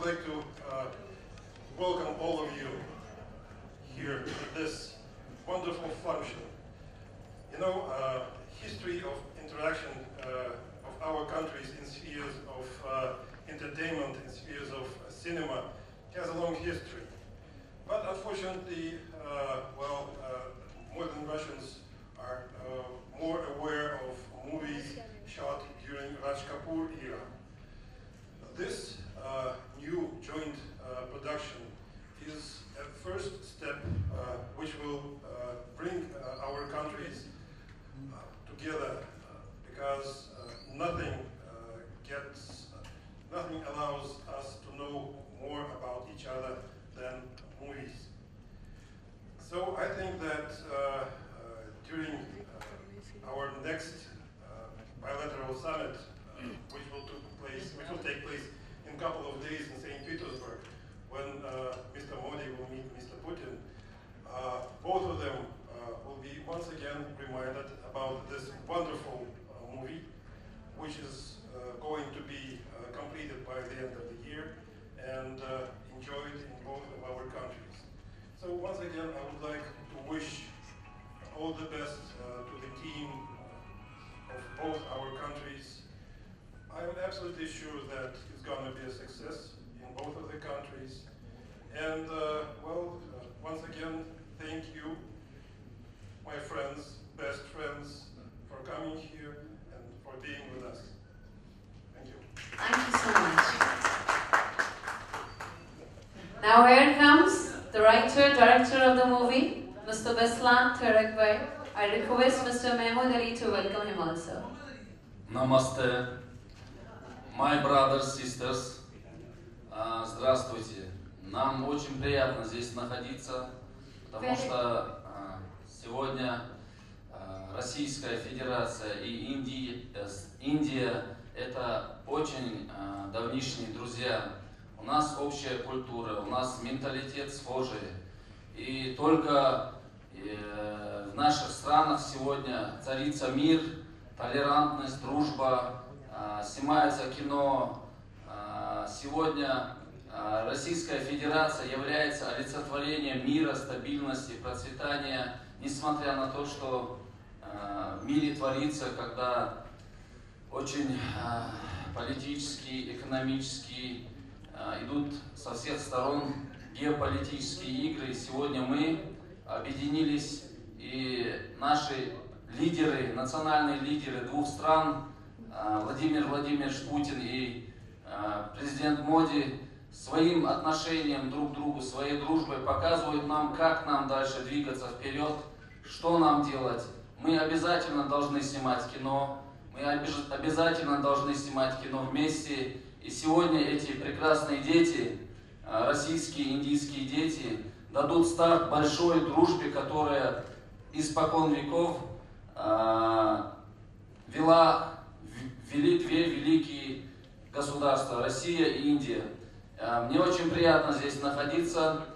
like to welcome all of you here at this wonderful function. You know, history of interaction of our countries in spheres of entertainment, in spheres of cinema, has a long history. But unfortunately, modern Russians are more aware of movies shot during Raj Kapoor era. This new joint production is a first step which will bring our countries together because nothing allows us to know more about each other than movies. So I think that during our next bilateral summit, which will take place in a couple of days in St. Petersburg, when Mr. Modi will meet Mr. Putin, both of them will be once again reminded about this wonderful movie, which is going to be completed by the end of the year and enjoyed in both of our countries. So once again, I would like to wish all the best to the team of both our countries. I am absolutely sure that it's going to be a success in both of the countries. And once again, thank you, my friends, best friends, for coming here and for being with us. Thank you. Thank you so much. Now here comes the director of the movie, Mr. Beslan Terekbay. I request Mr. Mahmoud Ali to welcome him also. Namaste, my brothers, sisters. Здравствуйте. Нам очень приятно здесь находиться, потому что сегодня Российская Федерация и Индия это очень давнишние друзья. У нас общая культура, у нас менталитет схожий. И только в наших странах сегодня царится мир, толерантность, дружба, снимается кино. Сегодня Российская Федерация является олицетворением мира, стабильности, процветания, несмотря на то, что в мире творится, когда очень политические, экономические идут со всех сторон геополитические игры. Сегодня мы объединились, и наши лидеры, национальные лидеры двух стран, Владимир Владимирович Путин и президент Моди, своим отношением друг к другу, своей дружбой показывают нам, как нам дальше двигаться вперед, что нам делать. Мы обязательно должны снимать кино, мы обязательно должны снимать кино вместе. И сегодня эти прекрасные дети, российские, индийские дети, дадут старт большой дружбе, которая испокон веков вела две великие государства, Россия и Индия. Мне очень приятно здесь находиться,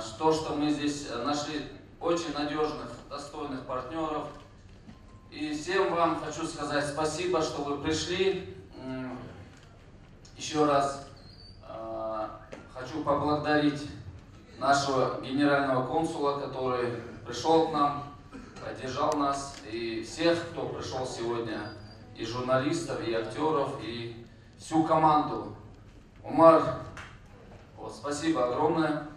что мы здесь нашли очень надежных, достойных партнеров. И всем вам хочу сказать спасибо, что вы пришли. Еще раз хочу поблагодарить нашего генерального консула, который пришел к нам, поддержал нас, и всех, кто пришел сегодня, и журналистов, и актеров, и всю команду. Умар, спасибо огромное.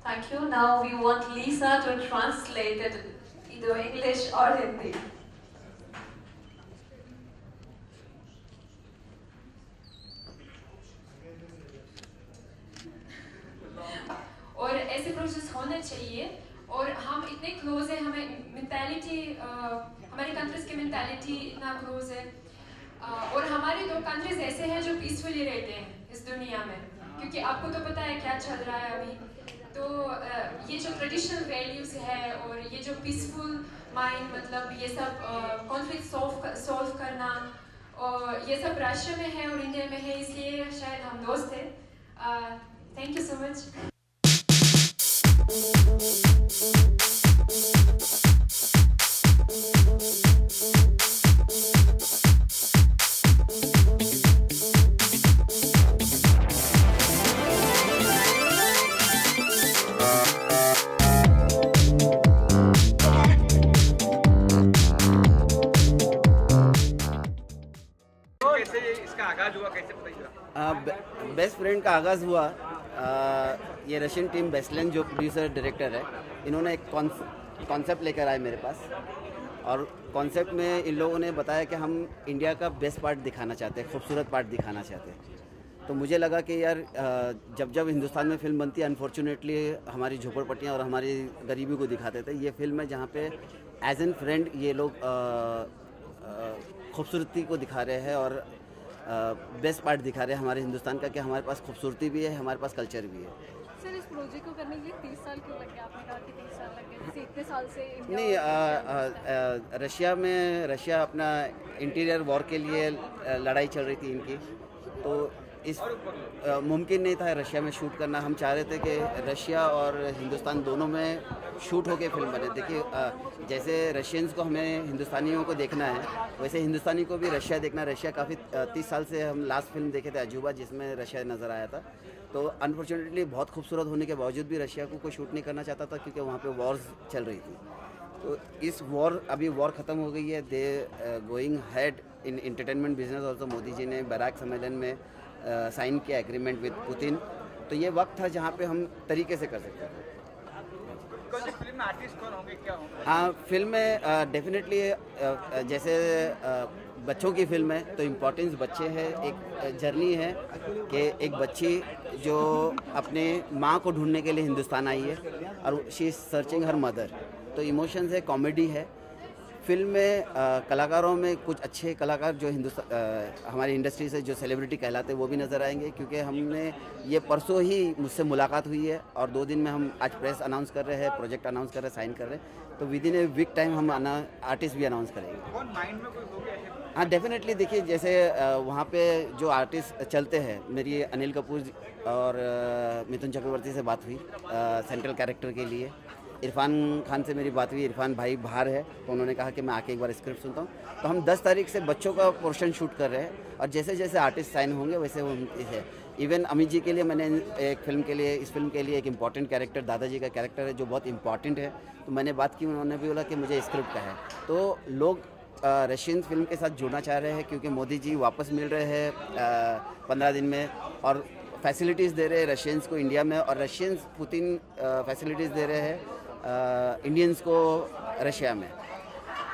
Thank you. Now we want Lisa to translate it either English or Hindi. और ऐसे process होना चाहिए और हम इतने close हैं, हमें mentality हमारी कंट्रीज की मेंटालिटी इतना क्लोज है और हमारे दो कंट्रीज ऐसे हैं जो पीसफुली रहते हैं इस दुनिया में, क्योंकि आपको तो पता है क्या चल रहा है अभी। तो ये जो ट्रेडिशनल वैल्यूज है और ये जो पीसफुल माइंड, मतलब ये सब कॉन्फ्लिक्ट सॉल्व करना, और ये सब रशिया में है और इंडिया में है, इसलिए शायद हम दोस्त हैं। Thank you so much. Best friend का आगाज़ हुआ ये रशियन टीम बेस्लेन जो प्रोड्यूसर डायरेक्टर है, इन्होंने एक कॉन्सेप्ट लेकर आए मेरे पास, और कॉन्सेप्ट में इन लोगों ने बताया कि हम इंडिया का बेस्ट पार्ट दिखाना चाहते हैं, खूबसूरत पार्ट दिखाना चाहते हैं। तो मुझे लगा कि यार जब हिंदुस्तान में फ़िल्म बनती है, अनफॉर्चुनेटली हमारी झोपड़पट्टियाँ और हमारी गरीबी को दिखाते थे। ये फिल्म है जहाँ पे एज एन फ्रेंड ये लोग खूबसूरती को दिखा रहे हैं और बेस्ट पार्ट दिखा रहे हैं हमारे हिंदुस्तान का, कि हमारे पास खूबसूरती भी है, हमारे पास कल्चर भी है। सर, इस प्रोजेक्ट को करने के लिए 30 साल क्यों लग गया? आपने कहा कि 30 साल लग गए, जैसे इतने साल से नहीं, रशिया अपना इंटीरियर वॉर के लिए लड़ाई चल रही थी इनकी, तो इस मुमकिन नहीं था रशिया में शूट करना। हम चाह रहे थे कि रशिया और हिंदुस्तान दोनों में शूट होके फिल्म बने। देखिए, जैसे रशियंस को हमें हिंदुस्तानियों को देखना है, वैसे हिंदुस्तानी को भी रशिया देखना। रशिया काफ़ी 30 साल से हम लास्ट फिल्म देखे थे अजूबा, जिसमें रशिया नज़र आया था। तो अनफॉर्चुनेटली बहुत खूबसूरत होने के बावजूद भी रशिया को कोई शूट नहीं करना चाहता था, क्योंकि वहाँ पे वॉर्स चल रही थी। तो इस अभी वॉर ख़त्म हो गई है, they going head in entertainment business also. Modi ji ने बैराक सम्मेलन में साइन किया एग्रीमेंट विद पुतिन। तो ये वक्त था जहाँ पे हम तरीके से कर सकते थे। फिल्म में आर्टिस्ट कौन होंगे, क्या होंगे? हाँ, फिल्म में डेफिनेटली जैसे बच्चों की फिल्म है तो इम्पोर्टेंस बच्चे हैं। एक जर्नी है कि एक बच्ची जो अपने माँ को ढूंढने के लिए हिंदुस्तान आई है और she is searching her mother. तो इमोशंस है, कॉमेडी है। फिल्म में कलाकारों में कुछ अच्छे कलाकार जो हमारी इंडस्ट्री से जो सेलिब्रिटी कहलाते हैं वो भी नज़र आएंगे, क्योंकि हमने ये परसों ही मुझसे मुलाकात हुई है और 2 दिन में हम आज प्रेस अनाउंस कर रहे हैं, प्रोजेक्ट अनाउंस कर रहे हैं, साइन कर रहे हैं। तो within a week time हम आर्टिस्ट भी अनाउंस करेंगे। कौन माइंड में कोई होगा? हाँ, डेफिनेटली। देखिए, जैसे वहाँ पे जो आर्टिस्ट चलते हैं, मेरी अनिल कपूर और मिथुन चक्रवर्ती से बात हुई सेंट्रल कैरेक्टर के लिए। इरफान खान से मेरी बात हुई, इरफान भाई बाहर है तो उन्होंने कहा कि मैं आके एक बार स्क्रिप्ट सुनता हूँ। तो हम 10 तारीख से बच्चों का पोर्शन शूट कर रहे हैं और जैसे जैसे आर्टिस्ट साइन होंगे वैसे है। इवन अमित जी के लिए मैंने इस फिल्म के लिए एक इम्पॉर्टेंट कैरेक्टर, दादाजी का कैरेक्टर है जो बहुत इंपॉर्टेंट है, तो मैंने बात की, उन्होंने भी बोला कि मुझे स्क्रिप्ट का है। तो लोग रशियन फिल्म के साथ जुड़ना चाह रहे हैं, क्योंकि मोदी जी वापस मिल रहे हैं 15 दिन में और फैसिलिटीज़ दे रहे हैं रशियंस को इंडिया में, और रशियंस पुतिन फैसिलिटीज़ दे रहे हैं इंडियंस को रशिया में।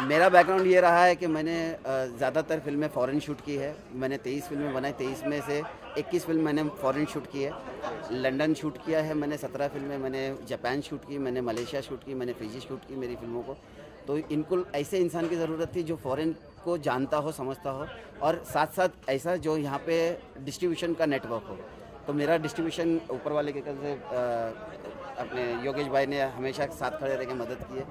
मेरा बैकग्राउंड ये रहा है कि मैंने ज़्यादातर फिल्में फ़ॉरेन शूट की है। मैंने 23 फिल्में बनाई, 23 में से 21 फिल्म मैंने फ़ॉरेन शूट की है। लंदन शूट किया है मैंने 17 फिल्में, मैंने जापान शूट की, मैंने मलेशिया शूट की, मैंने फिजी शूट की मेरी फिल्मों को। तो इनको ऐसे इंसान की ज़रूरत थी जो फ़ॉरेन को जानता हो, समझता हो, और साथ साथ ऐसा जो यहाँ पे डिस्ट्रीब्यूशन का नेटवर्क हो। तो मेरा डिस्ट्रीब्यूशन ऊपर वाले के से अपने योगेश भाई ने हमेशा साथ खड़े रह के मदद की है।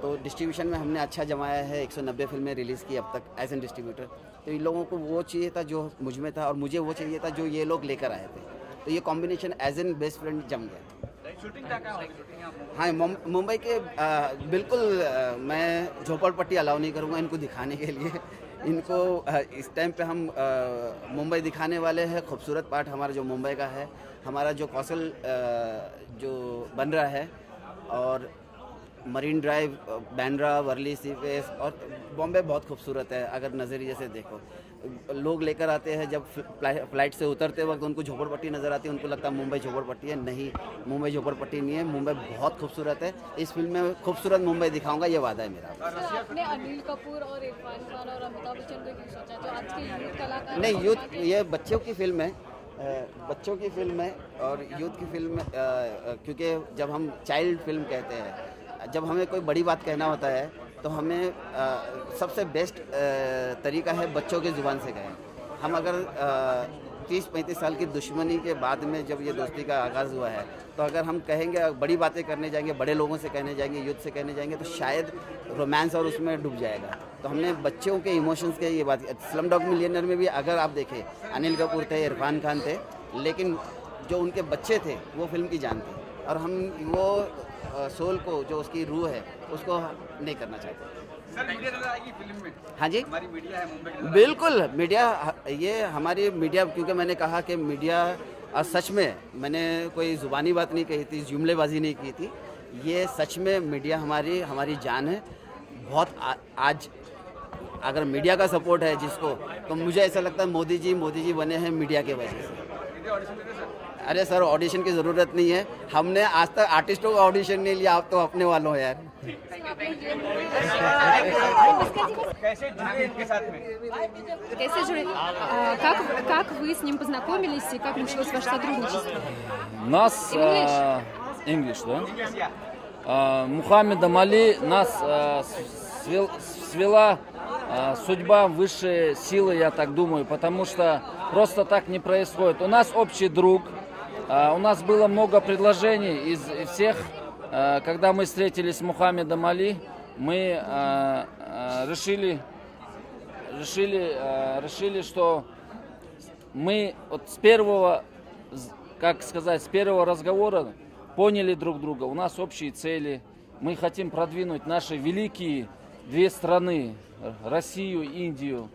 तो डिस्ट्रीब्यूशन में हमने अच्छा जमाया है, 190 फिल्में रिलीज़ की अब तक एज एन डिस्ट्रीब्यूटर। तो इन लोगों को वो चाहिए था जो मुझ में था, और मुझे वो चाहिए था जो ये लोग लेकर आए थे। तो ये combination as an best friend जम गया। शूटिंग क्या होगी? हाँ, मुंबई के बिल्कुल मैं झोपड़पट्टी अलाउ नहीं करूँगा इनको दिखाने के लिए। इनको इस टाइम पे हम मुंबई दिखाने वाले हैं। खूबसूरत पार्ट हमारा जो मुंबई का है, हमारा जो कौशल जो बन रहा है, और मरीन ड्राइव, बैंड्रा, वर्ली सी फेस, और बॉम्बे बहुत खूबसूरत है। अगर नज़रिए से देखो, लोग लेकर आते हैं, जब फ्लाइट से उतरते वक्त उनको झोपड़पट्टी नज़र आती है, उनको लगता है मुंबई झोपड़पट्टी है। नहीं, मुंबई झोपड़पट्टी नहीं है, मुंबई बहुत खूबसूरत है। इस फिल्म में खूबसूरत मुंबई दिखाऊंगा, ये वादा है मेरा। सर, आपने अनिल कपूर और इरफान खान और अमिताभ बच्चन को क्यों सोचा, जो आज के यूथ कलाकार? नहीं, यूथ, ये बच्चों की फिल्म है, बच्चों की फिल्म है और यूथ की फिल्म, क्योंकि जब हम चाइल्ड फिल्म कहते हैं, जब हमें कोई बड़ी बात कहना होता है तो हमें सबसे बेस्ट तरीका है बच्चों की ज़ुबान से कहें। हम अगर 30-35 साल की दुश्मनी के बाद में जब ये दोस्ती का आगाज़ हुआ है, तो अगर हम कहेंगे, बड़ी बातें करने जाएंगे, बड़े लोगों से कहने जाएंगे, यूथ से कहने जाएंगे, तो शायद रोमांस और उसमें डूब जाएगा। तो हमने बच्चों के इमोशंस के ये बात, स्लमडॉग मिलियनेयर में भी अगर आप देखें, अनिल कपूर थे, इरफान खान थे, लेकिन जो उनके बच्चे थे वो फिल्म की जान थी, और हम वो सोल को, जो उसकी रूह है, उसको नहीं करना चाहते। सर, मीडिया नजर आएगी फिल्म में? हाँ जी, हमारी मीडिया है मुंबई की। बिल्कुल मीडिया, ये हमारी मीडिया, क्योंकि मैंने कहा कि मीडिया, और सच में मैंने कोई ज़ुबानी बात नहीं कही थी, जुमलेबाजी नहीं की थी, ये सच में मीडिया हमारी जान है। बहुत आज अगर मीडिया का सपोर्ट है जिसको, तो मुझे ऐसा लगता है मोदी जी बने हैं मीडिया के वजह से। अरे सर, ऑडिशन की ज़रूरत नहीं है, हमने आज तक आर्टिस्टों का ऑडिशन नहीं लिया, आप तो अपने वालों हो यार। कैसे जुड़े इनके साथ में? कैसे जुड़े? Как вы с ним познакомились и как началось ваше сотрудничество? Нас, English, да? Мухаммедом Али нас свела судьба, высшие силы, я так думаю, потому что просто так не происходит. У нас общий друг, у нас было много предложений из всех. Когда мы встретились с Мухаммедом Али, мы решили, что мы вот с первого, как сказать, с первого разговора поняли друг друга. У нас общие цели. Мы хотим продвинуть наши великие две страны, Россию и Индию.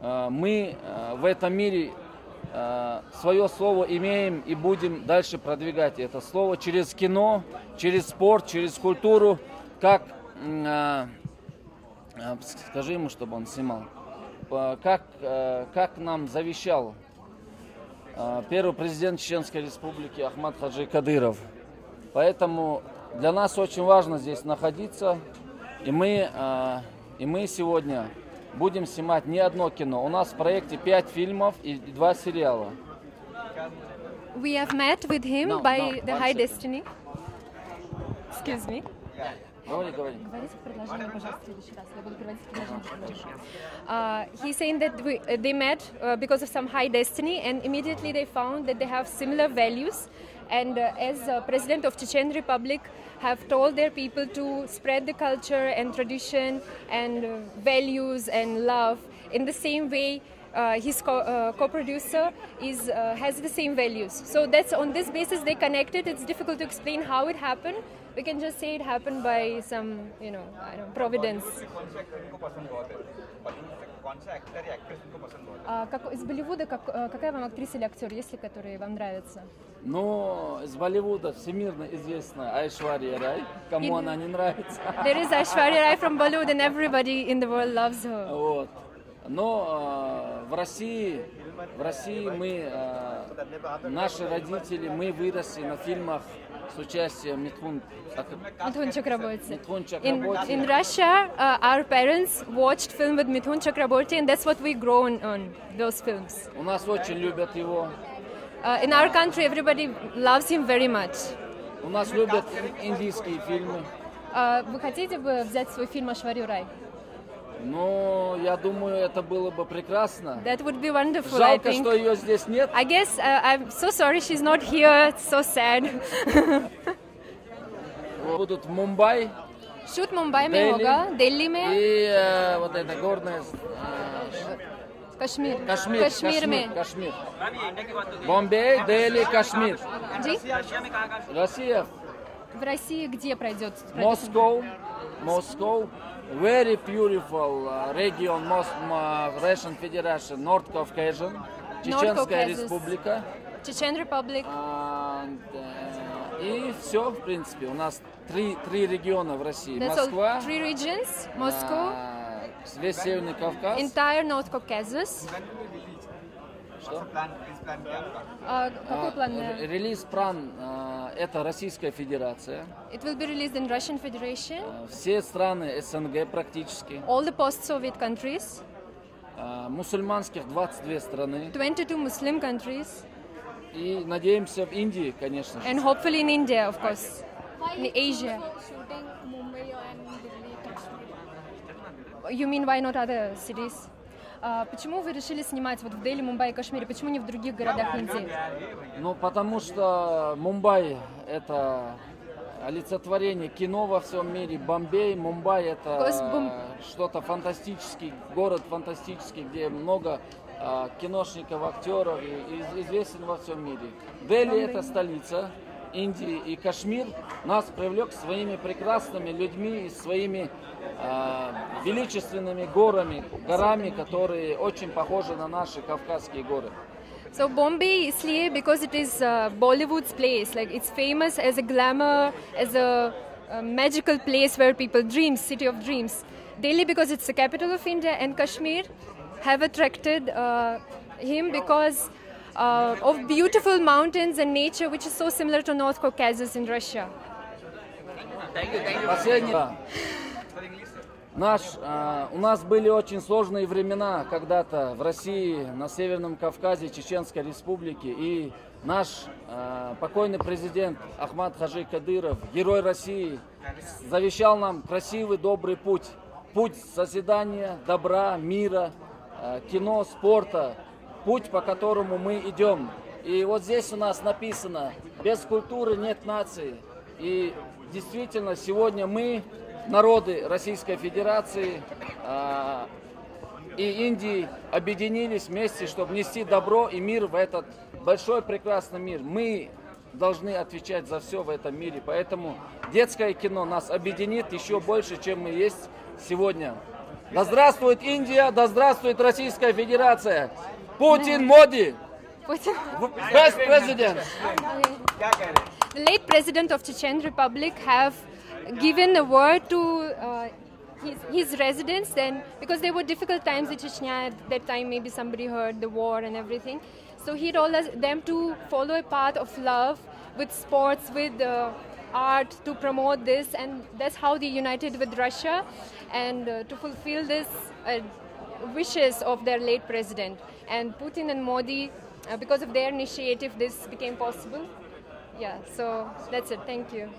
Мы в этом мире свое слово имеем и будем дальше продвигать это слово через кино, через спорт, через культуру. Как, скажи ему, чтобы он снимал, как нам завещал первый президент Чеченской Республики Ахмад Хаджи Кадыров. Поэтому для нас очень важно здесь находиться, и мы сегодня будем снимать не одно кино. У нас в проекте 5 фильмов и 2 сериала. We have met with him by the High Destiny. Excuse me. Говори. Говорите предложение, пожалуйста, в следующий раз. Я буду переводить предложение. He's saying that they met because of some high destiny, and immediately they found that they have similar values. And as President of Chechen Republic, have told their people to spread the culture and tradition and values and love in the same way. His co-producer has the same values. So that's on this basis they connected. It's difficult to explain how it happened. We can just say it happened by some, I don't know, providence. Из Болливуда какая вам актриса или актер, есть ли, которые вам нравятся? Ну, из Болливуда всемирно известная Айшвария Рай. Кому она не нравится? There is Aishwarya Rai from Bollywood, and everybody in the world loves her. Вот. Но в России мы, наши родители, мы выросли на фильмах с участием Митхун Chakraborty. Chakraborty. In Russia, our parents watched film with Mithun Chakraborty, and that's what we grown on, those films. У нас очень любят его. In our country, everybody loves him very much. У нас любят индийские фильмы. Вы хотите бы взять свой фильм «Айшварию Рай»? Ну, я думаю, это было бы прекрасно. That would be wonderful, I Жалко, think. что ее здесь нет. I guess I'm so sorry she's not here. It's so sad. Будут в Мумбай Shoot Mumbai में होगा, दिल्ली में, и вот это горное कश्मीर, Кашмир, में. Кашмир. Бомбей, Дели, Кашмир. जी? Россия, В России где пройдет? Moscow, very beautiful region, Russian Federation, North Caucasian, Чеченская Caucasus. Республика. Chechen Republic. И все, в принципе, у нас три региона в России. That's Москва, all. 3 regions: Moscow, весь Северный Кавказ. entire North Caucasus. Что? Какой план? Релиз-план это Российская Федерация. It will be released in Russian Federation, Все страны СНГ практически. all the post-Soviet countries, Мусульманских 22 страны. 22 Muslim countries, И надеемся в Индии, конечно же. and hopefully in India, of course, in Asia. Shooting Mumbai and Delhi, Kashmir. You mean why not other cities? Почему вы решили снимать вот в Дели, Мумбаи и Кашмире? Почему не в других городах Индии? Ну, потому что Мумбай – это олицетворение кино во всем мире. Бомбей, Мумбай – это что-то фантастический, город фантастический, где много киношников, актеров, и известен во всем мире. Дели – это столица Индии, и Кашмир нас привлек своими прекрасными людьми и своими величественными горами, которые очень похожи на наши Кавказские горы. So Bombay इसलिए because it is Bollywood's place, like it's famous as a glamour, as a magical place where people dream, city of dreams. Delhi, because it's the capital of India, and Kashmir have attracted him because of beautiful mountains and nature, which is so similar to North Caucasus in Russia. Последнее. У нас были очень сложные времена когда-то в России, на Северном Кавказе, Чеченской Республике. И наш покойный президент Ахмад Хаджи Кадыров, герой России, завещал нам красивый, добрый путь. Путь созидания, добра, мира, кино, спорта. Путь, по которому мы идем. И вот здесь у нас написано: без культуры нет нации. И действительно, сегодня мы, народы Российской Федерации и Индии, объединились вместе, чтобы нести добро и мир в этот большой прекрасный мир. Мы должны отвечать за все в этом мире, поэтому детское кино нас объединит еще больше, чем мы есть сегодня. Да здравствует Индия, да здравствует Российская Федерация! Путин, Моди! Best president! The late president of Chechen Republic have given a word to his residents, then, because there were difficult times in Chechnya at that time. Maybe somebody heard the war and everything. So he told them to follow a path of love with sports, with art, to promote this, and that's how they united with Russia and to fulfill this wishes of their late president. And Putin and Modi, because of their initiative, this became possible. Yeah, so that's it. Thank you.